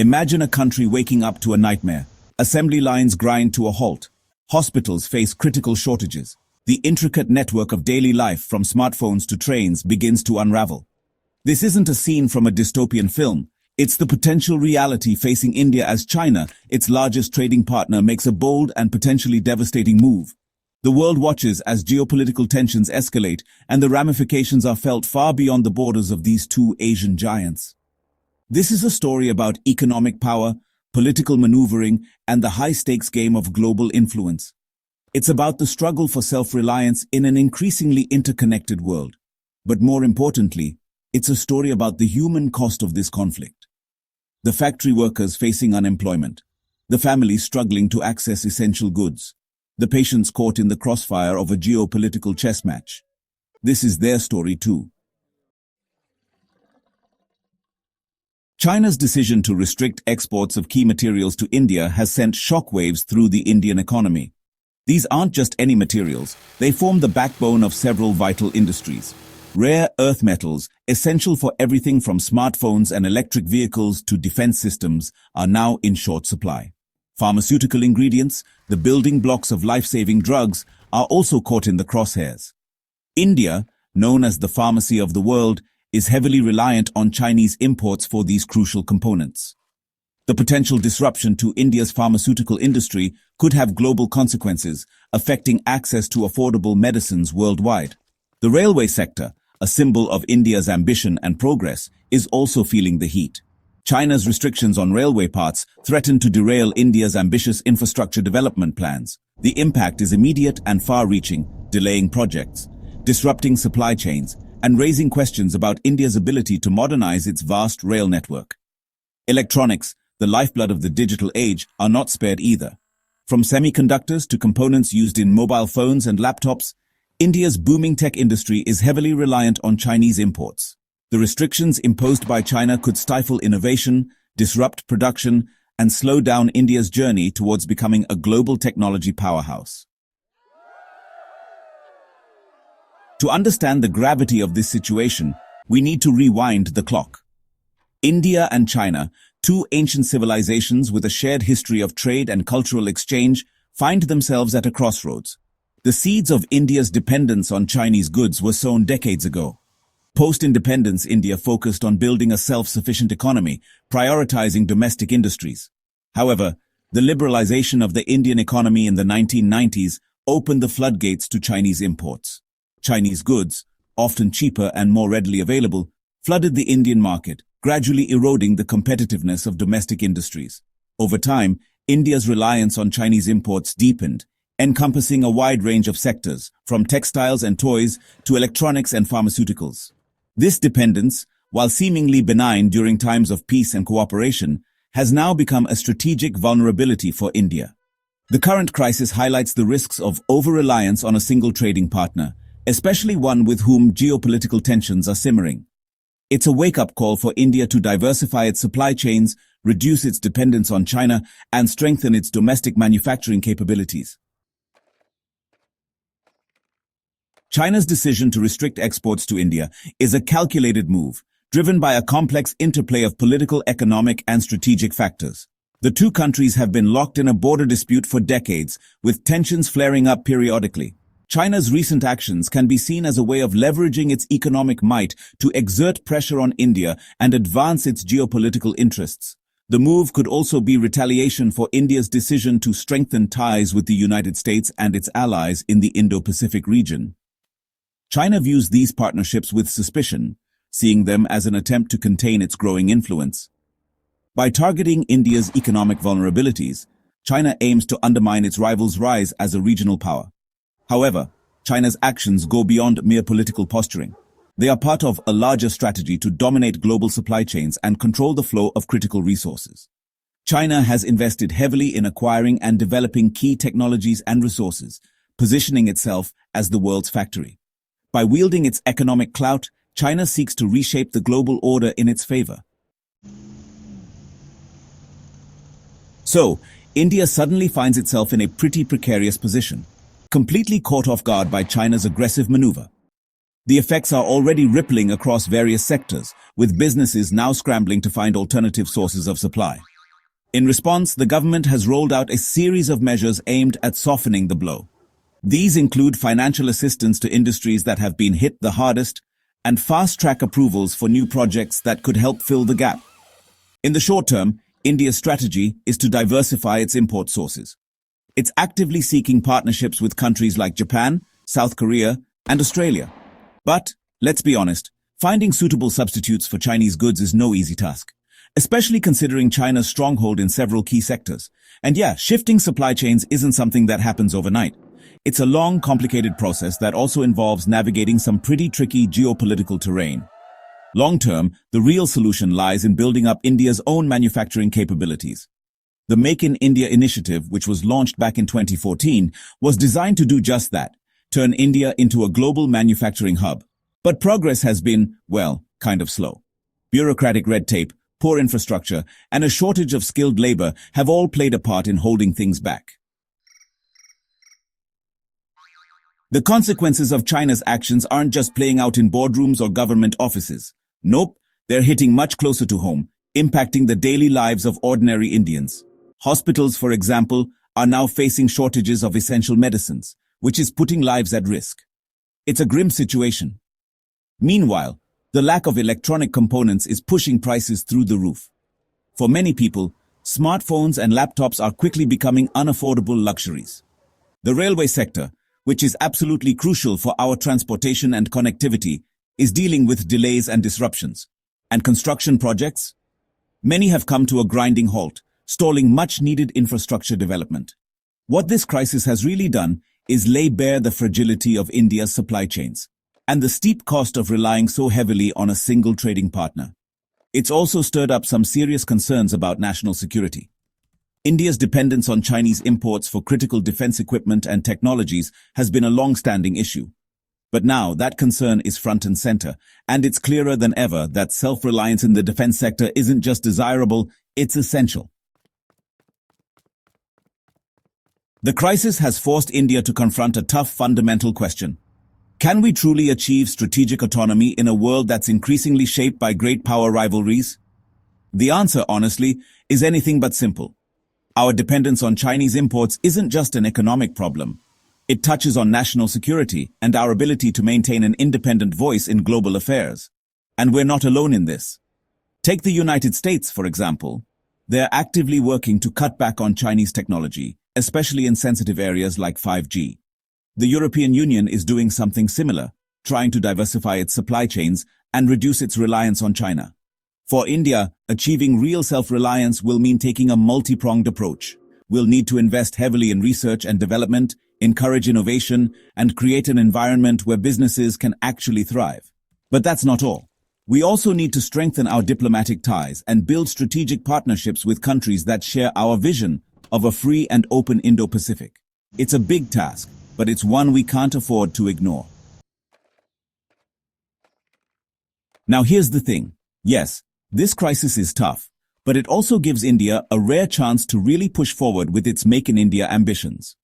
Imagine a country waking up to a nightmare. Assembly lines grind to a halt. Hospitals face critical shortages. The intricate network of daily life, from smartphones to trains, begins to unravel. This isn't a scene from a dystopian film. It's the potential reality facing India as China, its largest trading partner, makes a bold and potentially devastating move. The world watches as geopolitical tensions escalate, and the ramifications are felt far beyond the borders of these two Asian giants. This is a story about economic power, political maneuvering, and the high-stakes game of global influence. It's about the struggle for self-reliance in an increasingly interconnected world. But more importantly, it's a story about the human cost of this conflict. The factory workers facing unemployment, the families struggling to access essential goods, the patients caught in the crossfire of a geopolitical chess match. This is their story too. China's decision to restrict exports of key materials to India has sent shockwaves through the Indian economy. These aren't just any materials, they form the backbone of several vital industries. Rare earth metals, essential for everything from smartphones and electric vehicles to defense systems, are now in short supply. Pharmaceutical ingredients, the building blocks of life-saving drugs, are also caught in the crosshairs. India, known as the pharmacy of the world, is heavily reliant on Chinese imports for these crucial components. The potential disruption to India's pharmaceutical industry could have global consequences, affecting access to affordable medicines worldwide. The railway sector, a symbol of India's ambition and progress, is also feeling the heat. China's restrictions on railway parts threaten to derail India's ambitious infrastructure development plans. The impact is immediate and far-reaching, delaying projects, disrupting supply chains, and raising questions about India's ability to modernize its vast rail network. Electronics, the lifeblood of the digital age, are not spared either. From semiconductors to components used in mobile phones and laptops, India's booming tech industry is heavily reliant on Chinese imports. The restrictions imposed by China could stifle innovation, disrupt production, and slow down India's journey towards becoming a global technology powerhouse. To understand the gravity of this situation, we need to rewind the clock. India and China, two ancient civilizations with a shared history of trade and cultural exchange, find themselves at a crossroads. The seeds of India's dependence on Chinese goods were sown decades ago. Post-independence, India focused on building a self-sufficient economy, prioritizing domestic industries. However, the liberalization of the Indian economy in the 1990s opened the floodgates to Chinese imports. Chinese goods, often cheaper and more readily available, flooded the Indian market, gradually eroding the competitiveness of domestic industries. Over time, India's reliance on Chinese imports deepened, encompassing a wide range of sectors, from textiles and toys to electronics and pharmaceuticals. This dependence, while seemingly benign during times of peace and cooperation, has now become a strategic vulnerability for India. The current crisis highlights the risks of over-reliance on a single trading partner, especially one with whom geopolitical tensions are simmering. It's a wake-up call for India to diversify its supply chains, reduce its dependence on China, and strengthen its domestic manufacturing capabilities. China's decision to restrict exports to India is a calculated move, driven by a complex interplay of political, economic, and strategic factors. The two countries have been locked in a border dispute for decades, with tensions flaring up periodically. China's recent actions can be seen as a way of leveraging its economic might to exert pressure on India and advance its geopolitical interests. The move could also be retaliation for India's decision to strengthen ties with the United States and its allies in the Indo-Pacific region. China views these partnerships with suspicion, seeing them as an attempt to contain its growing influence. By targeting India's economic vulnerabilities, China aims to undermine its rival's rise as a regional power. However, China's actions go beyond mere political posturing. They are part of a larger strategy to dominate global supply chains and control the flow of critical resources. China has invested heavily in acquiring and developing key technologies and resources, positioning itself as the world's factory. By wielding its economic clout, China seeks to reshape the global order in its favor. So, India suddenly finds itself in a pretty precarious position, completely caught off guard by China's aggressive maneuver. The effects are already rippling across various sectors, with businesses now scrambling to find alternative sources of supply. In response, the government has rolled out a series of measures aimed at softening the blow. These include financial assistance to industries that have been hit the hardest and fast-track approvals for new projects that could help fill the gap. In the short term, India's strategy is to diversify its import sources. It's actively seeking partnerships with countries like Japan, South Korea, and Australia. But, let's be honest, finding suitable substitutes for Chinese goods is no easy task, especially considering China's stronghold in several key sectors. And yeah, shifting supply chains isn't something that happens overnight. It's a long, complicated process that also involves navigating some pretty tricky geopolitical terrain. Long-term, the real solution lies in building up India's own manufacturing capabilities. The Make in India initiative, which was launched back in 2014, was designed to do just that, turn India into a global manufacturing hub. But progress has been, well, kind of slow. Bureaucratic red tape, poor infrastructure, and a shortage of skilled labor have all played a part in holding things back. The consequences of China's actions aren't just playing out in boardrooms or government offices. Nope, they're hitting much closer to home, impacting the daily lives of ordinary Indians. Hospitals, for example, are now facing shortages of essential medicines, which is putting lives at risk. It's a grim situation. Meanwhile, the lack of electronic components is pushing prices through the roof. For many people, smartphones and laptops are quickly becoming unaffordable luxuries. The railway sector, which is absolutely crucial for our transportation and connectivity, is dealing with delays and disruptions. And construction projects? Many have come to a grinding halt, stalling much-needed infrastructure development. What this crisis has really done is lay bare the fragility of India's supply chains and the steep cost of relying so heavily on a single trading partner. It's also stirred up some serious concerns about national security. India's dependence on Chinese imports for critical defense equipment and technologies has been a long-standing issue. But now that concern is front and center, and it's clearer than ever that self-reliance in the defense sector isn't just desirable, it's essential. The crisis has forced India to confront a tough fundamental question. Can we truly achieve strategic autonomy in a world that's increasingly shaped by great power rivalries? The answer, honestly, is anything but simple. Our dependence on Chinese imports isn't just an economic problem. It touches on national security and our ability to maintain an independent voice in global affairs. And we're not alone in this. Take the United States, for example. They're actively working to cut back on Chinese technology, especially in sensitive areas like 5G. The European Union is doing something similar, trying to diversify its supply chains and reduce its reliance on China. For India, achieving real self-reliance will mean taking a multi-pronged approach. We'll need to invest heavily in research and development, encourage innovation, and create an environment where businesses can actually thrive. But that's not all. We also need to strengthen our diplomatic ties and build strategic partnerships with countries that share our vision of a free and open Indo-Pacific. It's a big task, but it's one we can't afford to ignore. Now here's the thing. Yes, this crisis is tough, but it also gives India a rare chance to really push forward with its Make in India ambitions.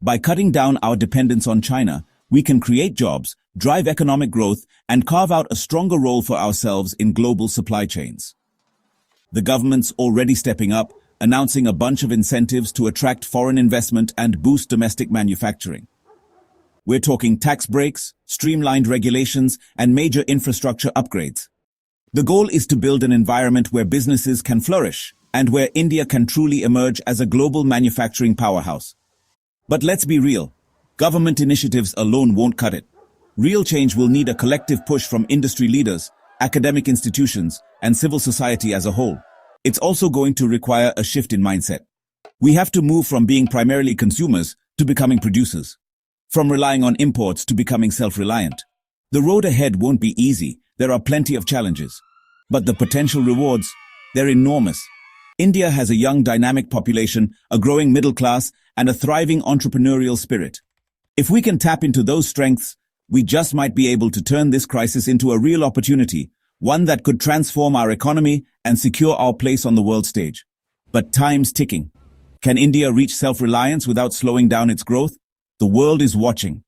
By cutting down our dependence on China, we can create jobs, drive economic growth, and carve out a stronger role for ourselves in global supply chains. The government's already stepping up, announcing a bunch of incentives to attract foreign investment and boost domestic manufacturing. We're talking tax breaks, streamlined regulations, and major infrastructure upgrades. The goal is to build an environment where businesses can flourish and where India can truly emerge as a global manufacturing powerhouse. But let's be real. Government initiatives alone won't cut it. Real change will need a collective push from industry leaders, academic institutions, and civil society as a whole. It's also going to require a shift in mindset. We have to move from being primarily consumers to becoming producers, from relying on imports to becoming self-reliant. The road ahead won't be easy. There are plenty of challenges. But the potential rewards, they're enormous. India has a young, dynamic population, a growing middle class, and a thriving entrepreneurial spirit. If we can tap into those strengths, we just might be able to turn this crisis into a real opportunity, one that could transform our economy and secure our place on the world stage. But time's ticking. Can India reach self-reliance without slowing down its growth? The world is watching.